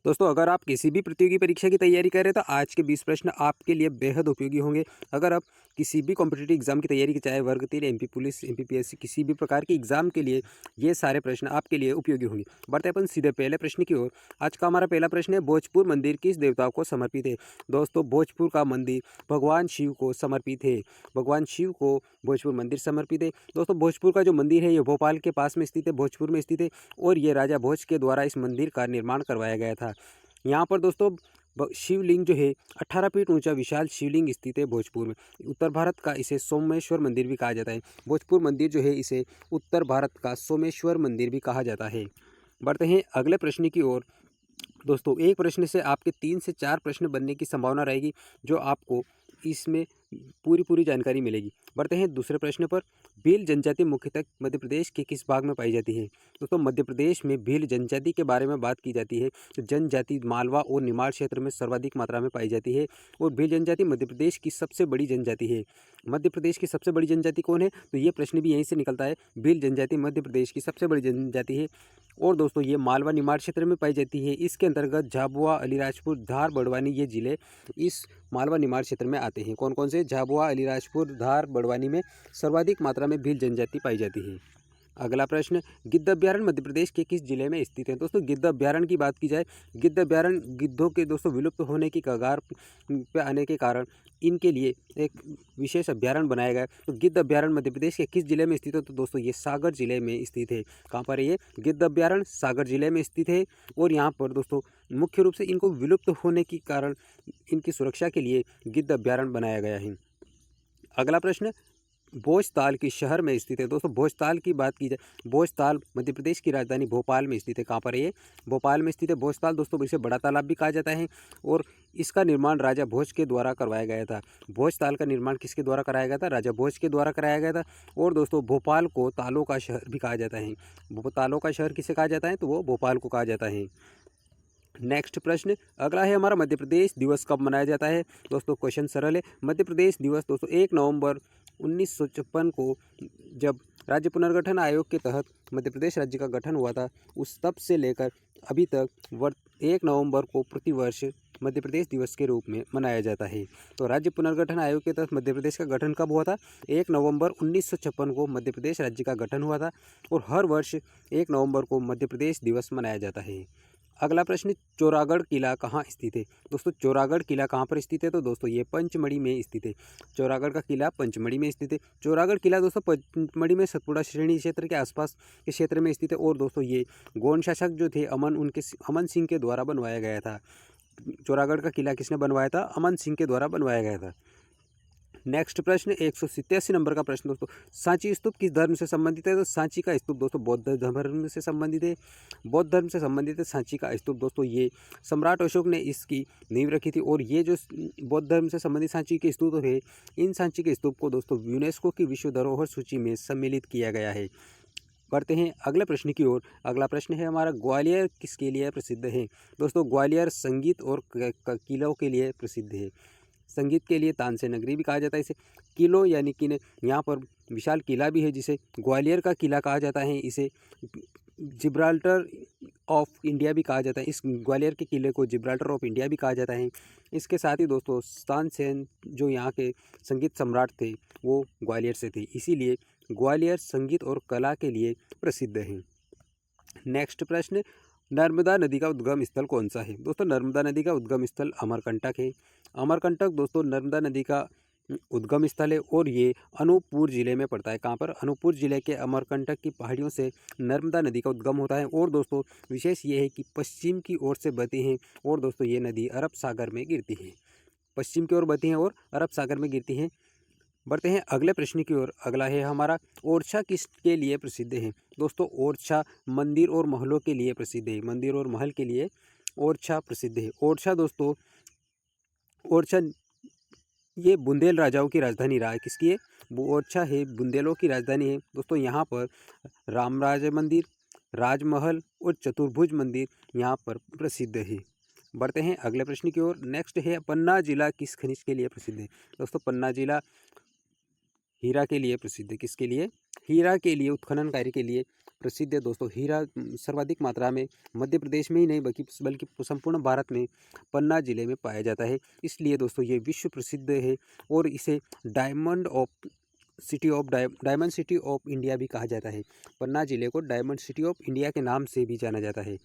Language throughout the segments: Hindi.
दोस्तों, अगर आप किसी भी प्रतियोगी परीक्षा की तैयारी कर रहे हैं तो आज के 20 प्रश्न आपके लिए बेहद उपयोगी होंगे। अगर आप किसी भी कॉम्पिटिटिव एग्जाम की तैयारी की, चाहे वर्ग 3, एमपी पुलिस, एमपीपीएससी, किसी भी प्रकार के एग्जाम के लिए ये सारे प्रश्न आपके लिए उपयोगी होंगे। बढ़ते अपन सीधे पहले प्रश्न की ओर। आज का हमारा पहला प्रश्न है, भोजपुर मंदिर किस देवता को समर्पित है। दोस्तों, भोजपुर का मंदिर भगवान शिव को समर्पित है। भगवान शिव को भोजपुर मंदिर समर्पित है। दोस्तों, भोजपुर का जो मंदिर है ये भोपाल के पास में स्थित है, भोजपुर में स्थित है और ये राजा भोज के द्वारा इस मंदिर का निर्माण करवाया गया था। यहाँ पर दोस्तों शिवलिंग जो है 18 फीट ऊंचा विशाल शिवलिंग स्थित है भोजपुर में। उत्तर भारत का इसे सोमेश्वर मंदिर भी कहा जाता है। भोजपुर मंदिर जो है इसे उत्तर भारत का सोमेश्वर मंदिर भी कहा जाता है। बढ़ते हैं अगले प्रश्न की ओर। दोस्तों, एक प्रश्न से आपके 3 से 4 प्रश्न बनने की संभावना रहेगी, जो आपको इसमें पूरी जानकारी मिलेगी। बढ़ते हैं दूसरे प्रश्न पर। भील जनजाति मुख्यतः मध्य प्रदेश के किस भाग में पाई जाती है। दोस्तों, मध्य प्रदेश में भील जनजाति के बारे में बात की जाती है। तो जनजाति मालवा और निमाड़ क्षेत्र में सर्वाधिक मात्रा में पाई जाती है और भील जनजाति मध्य प्रदेश की सबसे बड़ी जनजाति है। मध्य प्रदेश की सबसे बड़ी जनजाति कौन है, तो ये प्रश्न भी यहीं से निकलता है। भील जनजाति मध्य प्रदेश की सबसे बड़ी जनजाति है और दोस्तों ये मालवा निमाड़ क्षेत्र में पाई जाती है। इसके अंतर्गत झाबुआ, अलीराजपुर, धार, बड़वानी ये जिले इस मालवा निमाड़ क्षेत्र में आते हैं। कौन कौन से? झाबुआ, अलीराजपुर, धार, बड़वानी में सर्वाधिक मात्रा में भील जनजाति पाई जाती है। अगला प्रश्न, गिद्ध अभ्यारण्य मध्य प्रदेश के किस जिले में स्थित है। दोस्तों, गिद्ध अभ्यारण्य की बात की जाए, गिद्ध अभ्यारण्य गिद्धों के दोस्तों विलुप्त होने की कगार पे आने के कारण इनके लिए एक विशेष अभ्यारण्य बनाया गया है। तो गिद्ध अभ्यारण्य मध्य प्रदेश के किस जिले में स्थित है, तो दोस्तों ये सागर जिले में स्थित है। कहाँ पर है ये? गिद्ध अभ्यारण्य सागर जिले में स्थित है और यहाँ पर दोस्तों मुख्य रूप से इनको विलुप्त होने के कारण इनकी सुरक्षा के लिए गिद्ध अभ्यारण्य बनाया गया है। अगला प्रश्न, भोजताल किस शहर में स्थित है। दोस्तों, भोजताल की बात की जाए, भोजताल मध्य प्रदेश की राजधानी भोपाल में स्थित है। कहाँ पर है ये? भोपाल में स्थित है भोजताल। दोस्तों, इसे बड़ा तालाब भी कहा जाता है और इसका निर्माण राजा भोज के द्वारा करवाया गया था। भोजताल का निर्माण किसके द्वारा कराया गया था? राजा भोज के द्वारा कराया गया था। और दोस्तों, भोपाल को तालों का शहर भी कहा जाता है। तालों का शहर किसे कहा जाता है, तो वो भोपाल को कहा जाता है। नेक्स्ट प्रश्न अगला है हमारा, मध्य प्रदेश दिवस कब मनाया जाता है। दोस्तों, क्वेश्चन सरल है। मध्य प्रदेश दिवस दोस्तों 1 नवंबर 1956 को जब राज्य पुनर्गठन आयोग के तहत मध्य प्रदेश राज्य का गठन हुआ था, उस तब से लेकर अभी तक 1 नवंबर को प्रतिवर्ष मध्य प्रदेश दिवस के रूप में मनाया जाता है। तो राज्य पुनर्गठन आयोग के तहत मध्य प्रदेश का गठन कब हुआ था? 1 नवंबर 1956 को मध्य प्रदेश राज्य का गठन हुआ था और हर वर्ष 1 नवंबर को मध्य प्रदेश दिवस मनाया जाता है। अगला प्रश्न, चौरागढ़ किला कहाँ स्थित है। दोस्तों, चौरागढ़ किला कहाँ पर स्थित है, तो दोस्तों ये पंचमढ़ी में स्थित है। चौरागढ़ का किला पंचमढ़ी में स्थित है। चौरागढ़ किला दोस्तों पंचमढ़ी में सतपुड़ा श्रेणी क्षेत्र के आसपास के क्षेत्र में स्थित है और दोस्तों ये गोंड शासक जो थे अमन सिंह के द्वारा बनवाया गया था। चौरागढ़ का किला किसने बनवाया था? अमन सिंह के द्वारा बनवाया गया था। नेक्स्ट प्रश्न 187 नंबर का प्रश्न दोस्तों, सांची स्तूप किस धर्म से संबंधित है। तो सांची का स्तूप दोस्तों बौद्ध धर्म से संबंधित है। बौद्ध धर्म से संबंधित है सांची का स्तूप। दोस्तों, ये सम्राट अशोक ने इसकी नींव रखी थी और ये जो बौद्ध धर्म से संबंधित सांची के स्तूप है, इन सांची के स्तूप को दोस्तों यूनेस्को की विश्व धरोहर सूची में सम्मिलित किया गया है। बढ़ते हैं अगले प्रश्न की ओर। अगला प्रश्न है हमारा, ग्वालियर किसके लिए प्रसिद्ध है। दोस्तों, ग्वालियर संगीत और किलों के लिए प्रसिद्ध है। संगीत के लिए तानसेन नगरी भी कहा जाता है इसे। किलो यानी कि यहाँ पर विशाल किला भी है जिसे ग्वालियर का किला कहा जाता है। इसे जिब्राल्टर ऑफ इंडिया भी कहा जाता है। इस ग्वालियर के किले को जिब्राल्टर ऑफ इंडिया भी कहा जाता है। इसके साथ ही दोस्तों तानसेन जो यहाँ के संगीत सम्राट थे वो ग्वालियर से थे, इसीलिए ग्वालियर संगीत और कला के लिए प्रसिद्ध है। नेक्स्ट प्रश्न, नर्मदा नदी का उद्गम स्थल कौन सा है। दोस्तों, नर्मदा नदी का उद्गम स्थल अमरकंटक है। अमरकंटक दोस्तों नर्मदा नदी का उद्गम स्थल है और ये अनूपपुर जिले में पड़ता है। कहाँ पर? अनूपपुर जिले के अमरकंटक की पहाड़ियों से नर्मदा नदी का उद्गम होता है और दोस्तों विशेष ये है कि पश्चिम की ओर से बहती हैं और दोस्तों ये नदी अरब सागर में गिरती है। पश्चिम की ओर बहती हैं और अरब सागर में गिरती हैं। बढ़ते हैं अगले प्रश्न की ओर। अगला है हमारा, ओरछा किसके लिए प्रसिद्ध है। दोस्तों, ओरछा मंदिर और महलों के लिए प्रसिद्ध है। मंदिर और महल के लिए ओरछा प्रसिद्ध है। ओरछा दोस्तों, ओरछा ये बुंदेल राजाओं की राजधानी रहा है। किसकी है? ओरछा है बुंदेलों की राजधानी है। दोस्तों, यहाँ पर रामराज मंदिर, राजमहल और चतुर्भुज मंदिर यहाँ पर प्रसिद्ध है। बढ़ते हैं अगले प्रश्न की ओर। नेक्स्ट है, पन्ना जिला किस खनिज के लिए प्रसिद्ध है। दोस्तों, पन्ना जिला हीरा के लिए प्रसिद्ध है। किसके लिए? हीरा के लिए, उत्खनन कार्य के लिए प्रसिद्ध है दोस्तों। हीरा सर्वाधिक मात्रा में मध्य प्रदेश में ही नहीं बल्कि संपूर्ण भारत में पन्ना जिले में पाया जाता है। इसलिए दोस्तों ये विश्व प्रसिद्ध है और इसे डायमंड सिटी ऑफ इंडिया भी कहा जाता है। पन्ना जिले को डायमंड सिटी ऑफ इंडिया के नाम से भी जाना जाता है।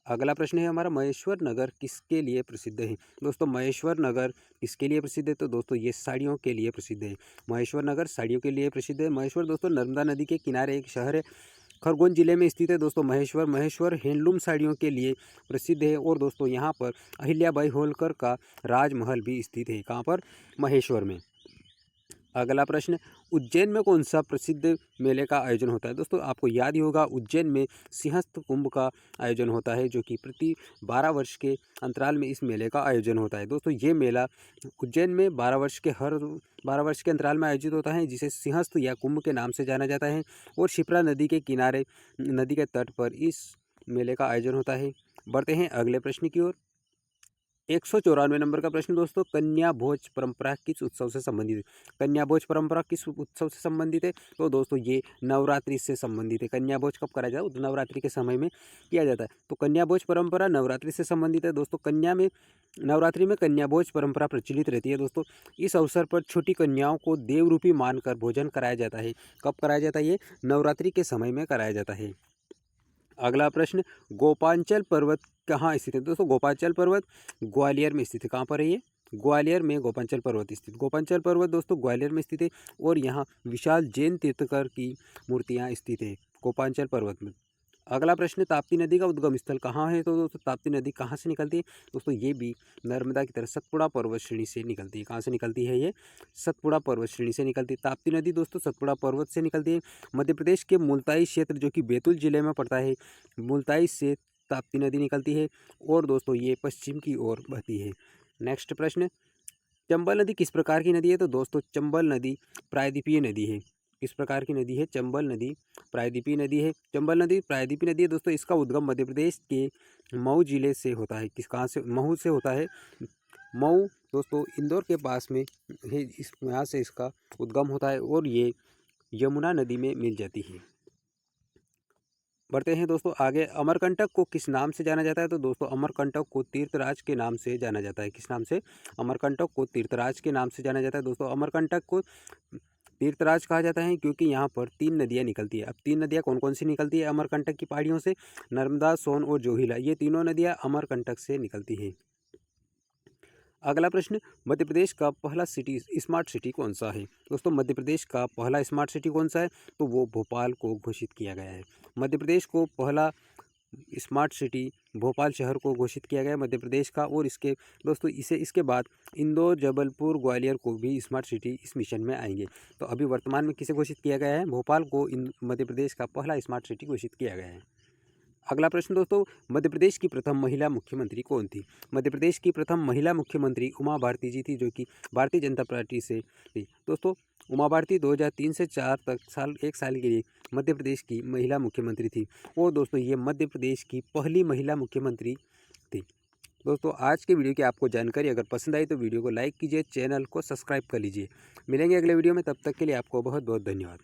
अगला प्रश्न है हमारा, महेश्वर नगर किसके लिए प्रसिद्ध है? दोस्तों महेश्वर नगर किसके लिए प्रसिद्ध है? तो दोस्तों ये साड़ियों के लिए प्रसिद्ध है। महेश्वर नगर साड़ियों के लिए प्रसिद्ध है। महेश्वर दोस्तों नर्मदा नदी के किनारे एक शहर है, खरगोन जिले में स्थित है दोस्तों। महेश्वर हैंडलूम साड़ियों के लिए प्रसिद्ध है और दोस्तों यहाँ पर अहिल्याबाई होलकर का राजमहल भी स्थित है। कहाँ पर? महेश्वर में। अगला प्रश्न, उज्जैन में कौन सा प्रसिद्ध मेले का आयोजन होता है? दोस्तों आपको याद ही होगा, उज्जैन में सिंहस्थ कुंभ का आयोजन होता है, जो कि प्रति 12 वर्ष के अंतराल में इस मेले का आयोजन होता है। दोस्तों ये मेला उज्जैन में 12 वर्ष के अंतराल में आयोजित होता है, जिसे सिंहस्थ या कुंभ के नाम से जाना जाता है और शिप्रा नदी के किनारे, नदी के तट पर इस मेले का आयोजन होता है। बढ़ते हैं अगले प्रश्न की ओर। 194 नंबर का प्रश्न दोस्तों, कन्या भोज परंपरा किस उत्सव से संबंधित है? कन्या भोज परंपरा किस उत्सव से संबंधित है? तो दोस्तों ये नवरात्रि से संबंधित है। कन्या भोज कब करा जाता है? नवरात्रि के समय में किया जाता है। तो कन्या भोज परंपरा नवरात्रि से संबंधित है दोस्तों। नवरात्रि में कन्या भोज परंपरा प्रचलित रहती है दोस्तों। इस अवसर पर छोटी कन्याओं को देवरूपी मानकर भोजन कराया जाता है। कब कराया जाता है? ये नवरात्रि के समय में कराया जाता है। अगला प्रश्न, गोपांचल पर्वत कहाँ स्थित है? दोस्तों गोपांचल पर्वत ग्वालियर में स्थित है। कहाँ पर है ये? ग्वालियर में गोपांचल पर्वत स्थित। गोपांचल पर्वत दोस्तों ग्वालियर में स्थित है और यहाँ विशाल जैन तीर्थंकर की मूर्तियाँ स्थित है गोपांचल पर्वत में। अगला प्रश्न, ताप्ती नदी का उद्गम स्थल कहाँ है? तो दोस्तों ताप्ती नदी कहाँ से निकलती है? दोस्तों ये भी नर्मदा की तरह सतपुड़ा पर्वत श्रेणी से निकलती है। कहाँ से निकलती है? ये सतपुड़ा पर्वत श्रेणी से निकलती है। ताप्ती नदी दोस्तों सतपुड़ा पर्वत से निकलती है। मध्य प्रदेश के मुल्ताई क्षेत्र, जो कि बैतूल जिले में पड़ता है, मुल्ताई से ताप्ती नदी निकलती है और दोस्तों ये पश्चिम की ओर बहती है। नेक्स्ट प्रश्न, चंबल नदी किस प्रकार की नदी है? तो दोस्तों चंबल नदी प्रायद्वीपीय नदी है। किस प्रकार की नदी है? चंबल नदी प्रायद्वीपीय नदी है। चंबल नदी प्रायद्वीपीय नदी है दोस्तों। इसका उद्गम मध्य प्रदेश के मऊ जिले से होता है। कहाँ से? महू से होता है। मऊ दोस्तों इंदौर के पास में है, यहाँ से इसका उद्गम होता है और ये यमुना नदी में मिल जाती है। बढ़ते हैं दोस्तों आगे। अमरकंटक को किस नाम से जाना जाता है? तो दोस्तों अमरकंटक को तीर्थराज के नाम से जाना जाता है। किस नाम से? अमरकंटक को तीर्थराज के नाम से जाना जाता है। दोस्तों अमरकंटक को तीर्थराज कहा जाता है क्योंकि यहाँ पर 3 नदियाँ निकलती है। अब 3 नदियाँ कौन कौन सी निकलती है अमरकंटक की पहाड़ियों से? नर्मदा, सोन और जोहिला, ये तीनों नदियाँ अमरकंटक से निकलती हैं। अगला प्रश्न, मध्य प्रदेश का पहला स्मार्ट सिटी कौन सा है? दोस्तों मध्य प्रदेश का पहला स्मार्ट सिटी कौन सा है? तो वो भोपाल को घोषित किया गया है। मध्य प्रदेश को पहला स्मार्ट सिटी भोपाल शहर को घोषित किया गया मध्य प्रदेश का। और इसके बाद इंदौर, जबलपुर, ग्वालियर को भी स्मार्ट सिटी इस मिशन में आएंगे। तो अभी वर्तमान में किसे घोषित किया गया है? भोपाल को मध्य प्रदेश का पहला स्मार्ट सिटी घोषित किया गया है। अगला प्रश्न दोस्तों, मध्य प्रदेश की प्रथम महिला मुख्यमंत्री कौन थी? मध्य प्रदेश की प्रथम महिला मुख्यमंत्री उमा भारती जी थी, जो कि भारतीय जनता पार्टी से थी। दोस्तों उमा भारती 2003 से 4 तक एक साल के लिए मध्य प्रदेश की महिला मुख्यमंत्री थी और दोस्तों ये मध्य प्रदेश की पहली महिला मुख्यमंत्री थी। दोस्तों आज के वीडियो की आपको जानकारी अगर पसंद आई तो वीडियो को लाइक कीजिए, चैनल को सब्सक्राइब कर लीजिए। मिलेंगे अगले वीडियो में, तब तक के लिए आपको बहुत बहुत धन्यवाद।